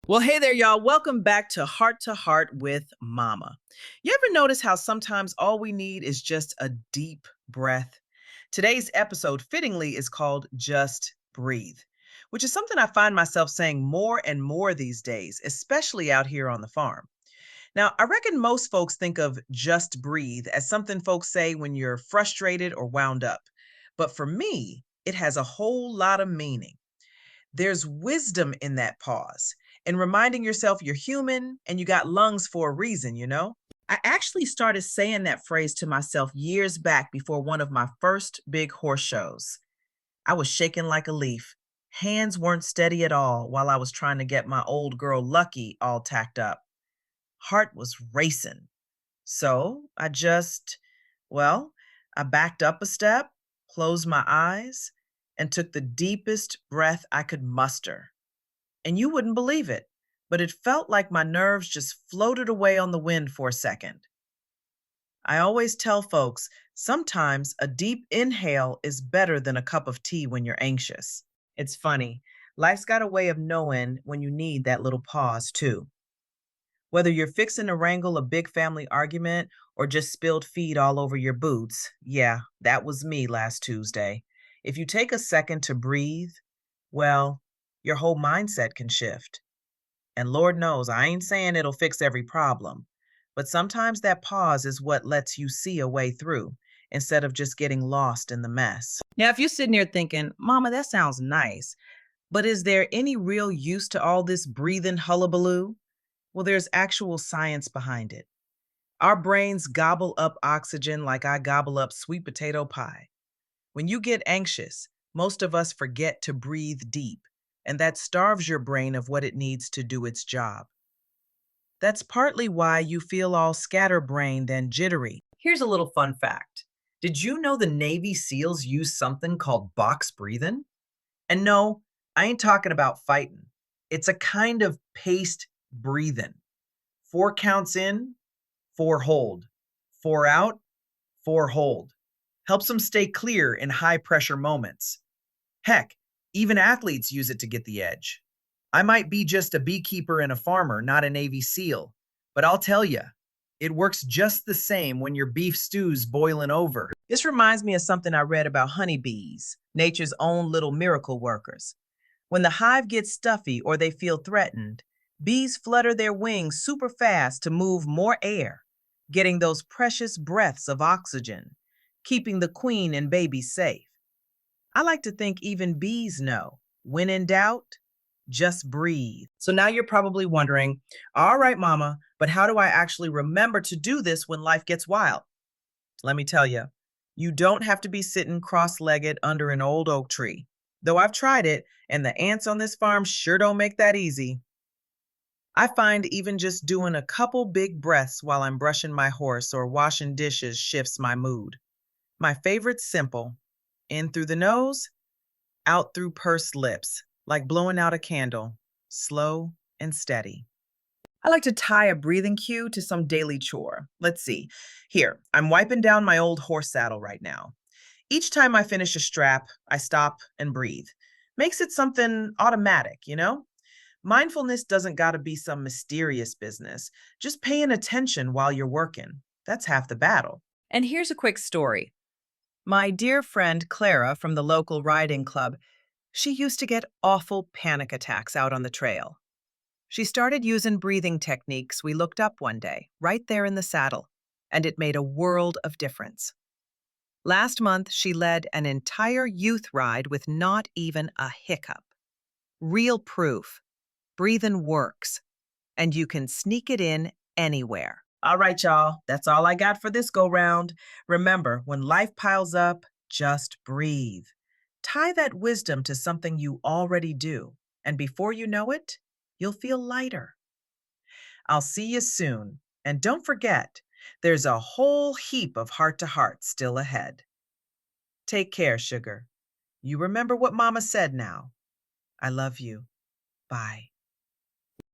Well, hey there, y'all. Welcome back to Heart with Mama. You ever notice how sometimes all we need is just a deep breath? Today's episode, fittingly, is called Just Breathe, which is something I find myself saying more and more these days, especially out here on the farm. Now, I reckon most folks think of just breathe as something folks say when you're frustrated or wound up. But for me, it has a whole lot of meaning. There's wisdom in that pause and reminding yourself you're human and you got lungs for a reason. I actually started saying that phrase to myself years back before one of my first big horse shows. I was shaking like a leaf. Hands weren't steady at all while I was trying to get my old girl Lucky all tacked up. Heart was racing. So well, I backed up a step, closed my eyes, and took the deepest breath I could muster. And you wouldn't believe it, but it felt like my nerves just floated away on the wind for a second. I always tell folks sometimes a deep inhale is better than a cup of tea when you're anxious. It's funny, life's got a way of knowing when you need that little pause, too. Whether you're fixing to wrangle a big family argument or just spilled feed all over your boots, yeah, that was me last Tuesday. If you take a second to breathe, well, your whole mindset can shift. And Lord knows, I ain't saying it'll fix every problem, but sometimes that pause is what lets you see a way through instead of just getting lost in the mess. Now, if you're sitting there thinking, Mama, that sounds nice, but is there any real use to all this breathing hullabaloo? Well, there's actual science behind it. Our brains gobble up oxygen like I gobble up sweet potato pie. When you get anxious, most of us forget to breathe deep, and that starves your brain of what it needs to do its job. That's partly why you feel all scatterbrained and jittery. Here's a little fun fact. Did you know the Navy SEALs use something called box breathing? And no, I ain't talking about fighting. It's a kind of paced breathing. 4 counts in, 4 hold. 4 out, 4 hold. Helps them stay clear in high pressure moments. Heck, even athletes use it to get the edge. I might be just a beekeeper and a farmer, not a Navy SEAL, but I'll tell you, it works just the same when your beef stew's boiling over. This reminds me of something I read about honeybees, nature's own little miracle workers. When the hive gets stuffy or they feel threatened, bees flutter their wings super fast to move more air, getting those precious breaths of oxygen, keeping the queen and babies safe. I like to think even bees know when in doubt, just breathe. So now you're probably wondering, all right, Mama, but how do I actually remember to do this when life gets wild? Let me tell you, you don't have to be sitting cross legged under an old oak tree. Though I've tried it, and the ants on this farm sure don't make that easy. I find even just doing a couple big breaths while I'm brushing my horse or washing dishes shifts my mood. My favorite's simple: in through the nose, out through pursed lips, like blowing out a candle, slow and steady. I like to tie a breathing cue to some daily chore. Let's see. Here, I'm wiping down my old horse saddle right now. Each time I finish a strap, I stop and breathe. Makes it something automatic. Mindfulness doesn't got to be some mysterious business. Just paying attention while you're working. That's half the battle. And here's a quick story. My dear friend Clara from the local riding club, she used to get awful panic attacks out on the trail. She started using breathing techniques we looked up one day, right there in the saddle, and it made a world of difference. Last month, she led an entire youth ride with not even a hiccup. Real proof. Breathing works, and you can sneak it in anywhere. All right, y'all, that's all I got for this go round. Remember, when life piles up, just breathe. Tie that wisdom to something you already do, and before you know it, you'll feel lighter. I'll see you soon, and don't forget, there's a whole heap of heart to heart still ahead. Take care, sugar. You remember what Mama said now. I love you. Bye.